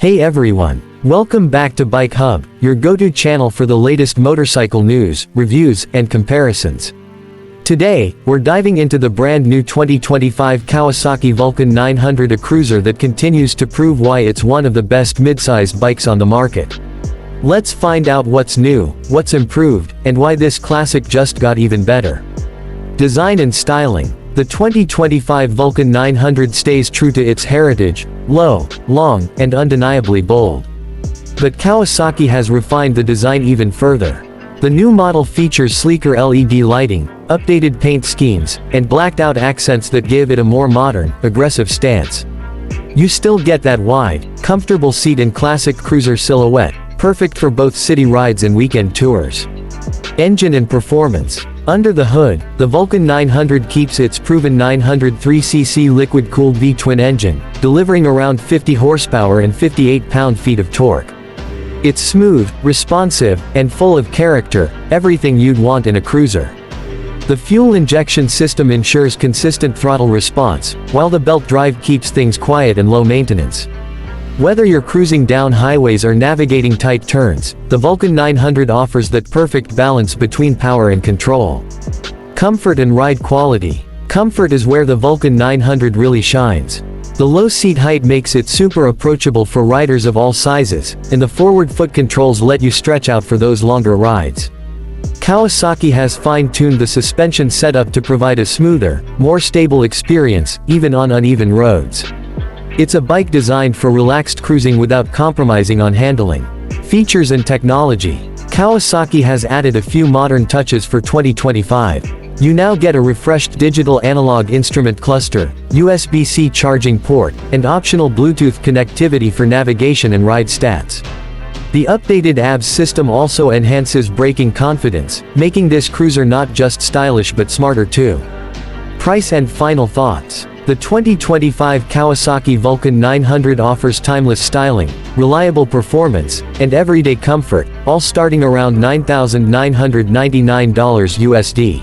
Hey everyone, welcome back to Bike Hub, your go-to channel for the latest motorcycle news, reviews, and comparisons. Today, we're diving into the brand new 2025 Kawasaki Vulcan 900, a cruiser that continues to prove why it's one of the best mid-sized bikes on the market. Let's find out what's new, what's improved, and why this classic just got even better. Design and styling. The 2025 Vulcan 900 stays true to its heritage, low, long, and undeniably bold. But Kawasaki has refined the design even further. The new model features sleeker LED lighting, updated paint schemes, and blacked-out accents that give it a more modern, aggressive stance. You still get that wide, comfortable seat and classic cruiser silhouette, perfect for both city rides and weekend tours. Engine and performance. Under the hood, the Vulcan 900 keeps its proven 903cc liquid-cooled V-twin engine, delivering around 50 horsepower and 58 pound-feet of torque. It's smooth, responsive, and full of character, everything you'd want in a cruiser. The fuel injection system ensures consistent throttle response, while the belt drive keeps things quiet and low maintenance. Whether you're cruising down highways or navigating tight turns, the Vulcan 900 offers that perfect balance between power and control. Comfort and ride quality. Comfort is where the Vulcan 900 really shines. The low seat height makes it super approachable for riders of all sizes, and the forward foot controls let you stretch out for those longer rides. Kawasaki has fine-tuned the suspension setup to provide a smoother, more stable experience, even on uneven roads. It's a bike designed for relaxed cruising without compromising on handling. Features and technology. Kawasaki has added a few modern touches for 2025. You now get a refreshed digital analog instrument cluster, USB-C charging port, and optional Bluetooth connectivity for navigation and ride stats. The updated ABS system also enhances braking confidence, making this cruiser not just stylish but smarter too. Price and final thoughts. The 2025 Kawasaki Vulcan 900 offers timeless styling, reliable performance, and everyday comfort, all starting around $9,999 USD.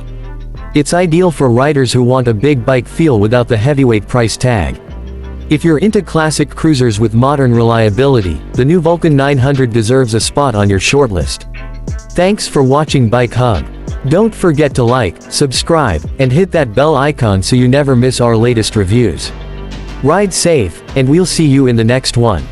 It's ideal for riders who want a big bike feel without the heavyweight price tag. If you're into classic cruisers with modern reliability, the new Vulcan 900 deserves a spot on your shortlist. Thanks for watching Bike Hub. Don't forget to like, subscribe, and hit that bell icon so you never miss our latest reviews. Ride safe, and we'll see you in the next one.